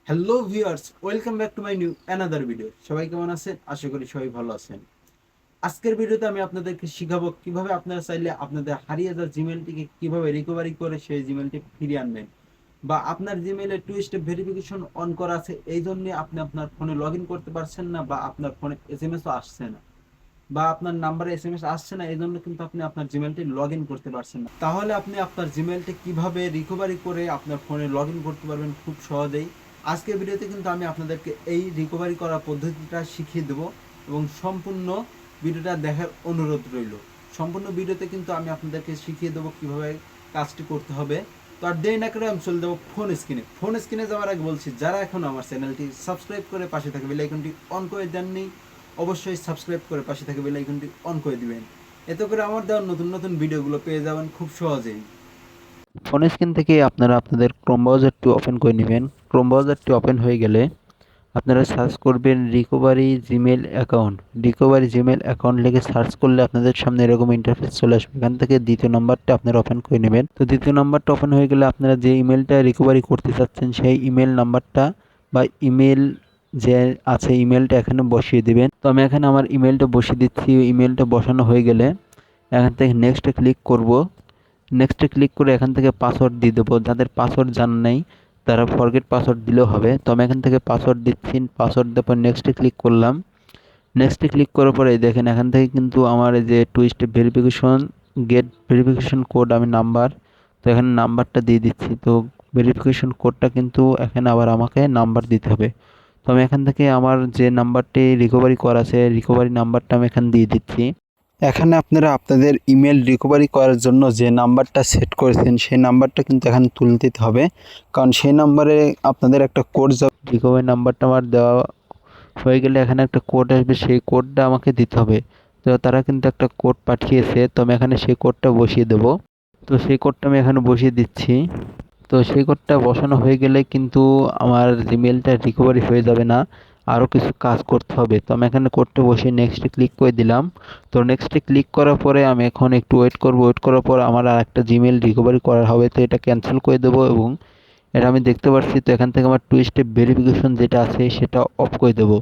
Hello viewers, welcome back to my new another video. সবাই কেমন আছেন? আশা করি সবাই ভালো আছেন। আজকের ভিডিওতে আমি আপনাদেরকে শিখাবো কিভাবে আপনারা চাইলে আপনাদের হারিয়ে যাওয়া জিমেলটিকে কিভাবে রিকভারি করে সেই জিমেলটি ফিরিয়ে আনবেন, বা আপনার জিমেলে টু স্টেপ ভেরিফিকেশন অন করা আছে, এই জন্য আপনি আপনার ফোনে লগ ইন করতে পারছেন না, বা আপনার ফোনে এসএমএসও আসছে না, বা আপনার নাম্বারে এসএমএস আসছে না, এই জন্য কিন্তু আপনি আপনার জিমেলটি লগ ইন করতে পারছেন না। তাহলে আপনি আপনার জিমেলটি কিভাবে রিকভারি করে আপনার ফোনে লগ ইন করতে পারবেন খুব সহজেই। আজকের ভিডিওতে কিন্তু আমি আপনাদেরকে এই রিকভারি করার পদ্ধতিটা শিখিয়ে দেবো, এবং সম্পূর্ণ ভিডিওটা দেখার অনুরোধ রইল। সম্পূর্ণ ভিডিওতে কিন্তু আমি আপনাদেরকে শিখিয়ে দেবো কিভাবে কাজটি করতে হবে। তো আর দেরি না করে আমি চলে যাবো ফোন স্ক্রিনে যাওয়ার আগে বলছি, যারা এখন আমার চ্যানেলটি সাবস্ক্রাইব করে পাশে থাকে বেল আইকনটি অন করে দেননি, অবশ্যই সাবস্ক্রাইব করে পাশে থাকে বেল আইকনটি অন করে দিবেন। এতে করে আমার দেওয়ার নতুন নতুন ভিডিওগুলো পেয়ে যাবেন খুব সহজেই। ফোন স্ক্রিন থেকে আপনারা আপনাদের ক্রোম ব্রাউজারটি ওপেন করে নেবেন। ক্রোম ব্রাউজারটি ওপেন হয়ে গেলে আপনারা সার্চ করবেন recovery Gmail account. Recovery Gmail account লিখে সার্চ করলে আপনাদের সামনে এরকম ইন্টারফেস চলে আসবে। এখান থেকে দ্বিতীয় নম্বরটা আপনারা ওপেন করে নেবেন। তো দ্বিতীয় নম্বরটা ওপেন হয়ে গেলে আপনারা যে ইমেলটা রিকভারি করতে চাচ্ছেন সেই ইমেল নাম্বারটা বা ইমেল যে আছে ইমেলটা এখানে বসিয়ে দিবেন। তো আমি এখানে আমার ইমেলটা বসিয়ে দিচ্ছি। ইমেলটা বসানো হয়ে গেলে এখান থেকে নেক্সটে ক্লিক করব। নেক্সটে ক্লিক করে এখান থেকে পাসওয়ার্ড দিয়ে দেবো। যাদের পাসওয়ার্ড জানা নেই তারা ফরগেট পাসওয়ার্ড দিলেও হবে। তো আমি এখান থেকে পাসওয়ার্ড দিচ্ছি। পাসওয়ার্ড দেওয়ার পর নেক্সটে ক্লিক করলাম। নেক্সটে ক্লিক করার পরে দেখেন এখান থেকে কিন্তু আমার এই যে two step verification get verification code আমি নাম্বার, তো এখানে নাম্বারটা দিয়ে দিচ্ছি। তো ভেরিফিকেশন কোডটা কিন্তু এখানে আবার আমাকে নাম্বার দিতে হবে। তো আমি এখান থেকে আমার যে নাম্বারটি রিকভারি করা আছে রিকভারি নাম্বারটা আমি এখানে দিয়ে দিচ্ছি। এখানে আপনারা আপনাদের ইমেল রিকভারি করার জন্য যে নাম্বারটা সেট করেছেন সেই নাম্বারটা কিন্তু এখানে তুলে দিতে হবে, কারণ সেই নাম্বারে আপনাদের একটা কোড যাবে। রিকভারি নাম্বারটা আমার দেওয়া হয়ে গেলে এখানে একটা কোড আসবে, সেই কোডটা আমাকে দিতে হবে। তো তারা কিন্তু একটা কোড পাঠিয়েছে, তো আমি এখানে সেই কোডটা বসিয়ে দেবো। তো সেই কোডটা আমি এখানে বসিয়ে দিচ্ছি। তো সেই কোডটা বসানো হয়ে গেলে কিন্তু আমার জিমেলটা রিকভারি হয়ে যাবে না, আরও কিছু কাজ করতে হবে। তো আমি এখানে কোডটা বসিয়ে নেক্সটে ক্লিক করে দিলাম। তো নেক্সটে ক্লিক করার পরে আমি এখন একটু ওয়েট করব। ওয়েট করার পর আমার আর একটা জিমেল রিকভারি করা হবে, তো এটা ক্যান্সেল করে দেবো। এবং এটা আমি দেখতে পাচ্ছি, তো এখান থেকে আমার টু স্টেপ ভেরিফিকেশন যেটা আছে সেটা অফ করে দেবো।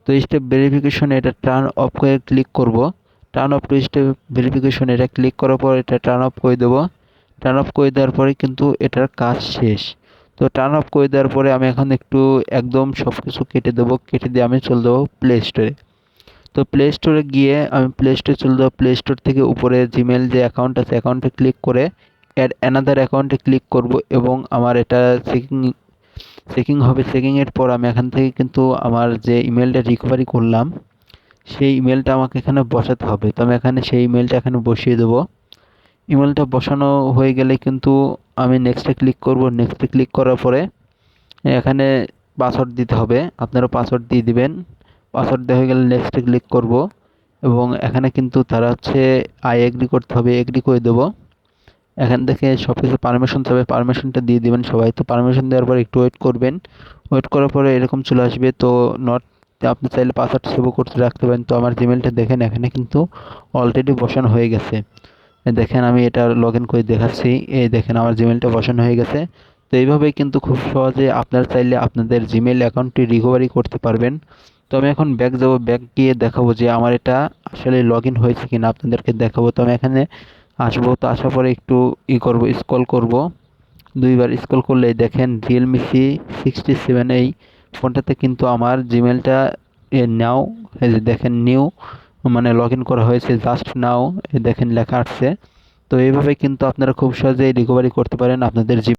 তো স্টেপ ভেরিফিকেশন এটা টার্ন অফ করে ক্লিক করব। Turn off two step verification এটা ক্লিক করার পর এটা টার্ন অফ করে দেবো। টার্ন অফ করে দেওয়ার পরে কিন্তু এটার কাজ শেষ। তো টার্ন অফ করে দেওয়ার পরে আমি এখন একটু একদম সব কিছু কেটে দেবো। কেটে দিয়ে আমি চলে যাবো প্লে স্টোরে। তো প্লে স্টোরে গিয়ে আমি প্লে স্টোরে চলে যাবো। প্লে স্টোর থেকে উপরে জিমেল যে অ্যাকাউন্ট আছে অ্যাকাউন্টে ক্লিক করে অ্যাড অ্যানাদার অ্যাকাউন্টে ক্লিক করব, এবং আমার এটা চেকিং চেকিং হবে। চেকিংয়ের পর আমি এখান থেকে কিন্তু আমার যে ইমেলটা রিকভারি করলাম সেই ইমেলটা আমাকে এখানে বসাতে হবে। তো আমি এখানে সেই ইমেলটা এখানে বসিয়ে দেবো। ইমেলটা বসানো হয়ে গেলে কিন্তু আমি নেক্সটে ক্লিক করব। নেক্সটে ক্লিক করার পরে এখানে পাসওয়ার্ড দিতে হবে, আপনারা পাসওয়ার্ড দিয়ে দিবেন। পাসওয়ার্ড দেওয়া হয়ে গেলে নেক্সটে ক্লিক করব, এবং এখানে কিন্তু তারা হচ্ছে আই এগ্রি করতে হবে, এগ্রি করে দেবো। এখান থেকে সব কিছু পারমিশন চাবে, পারমিশনটা দিয়ে দিবেন সবাই। তো পারমিশন দেওয়ার পর একটু ওয়েট করবেন। ওয়েট করার পরে এরকম চলে আসবে। তো নট, আপনি চাইলে পাসওয়ার্ড সেভও করতে রাখতে পারেন। তো আমার জিমেলটা দেখেন এখানে কিন্তু অলরেডি বসানো হয়ে গেছে। দেখেন আমি এটা লগ ইন করে দেখাচ্ছি। এই দেখেন আমার জিমেলটা বসানো হয়ে গেছে। তো এইভাবেই কিন্তু খুব সহজে আপনারা চাইলে আপনাদের জিমেল অ্যাকাউন্টটি রিকভারি করতে পারবেন। তো আমি এখন ব্যাক যাব, ব্যাক গিয়ে দেখাবো যে আমার এটা আসলে লগ ইন হয়েছে কিনা আপনাদেরকে দেখাবো। তো আমি এখানে আসবো। তো আসার পরে একটু করব, স্ক্রল করব। দুইবার স্ক্রল করলেই দেখেন রিয়েলমি C67 এই ফোনটাতে কিন্তু আমার জিমেলটা নাও, এই যে দেখেন নিউ, মানে লগ ইন করা হয়েছে জাস্ট নাও, দেখেন লেখা আসছে। তো এইভাবে কিন্তু আপনারা খুব সহজেই রিকভারি করতে পারেন আপনাদের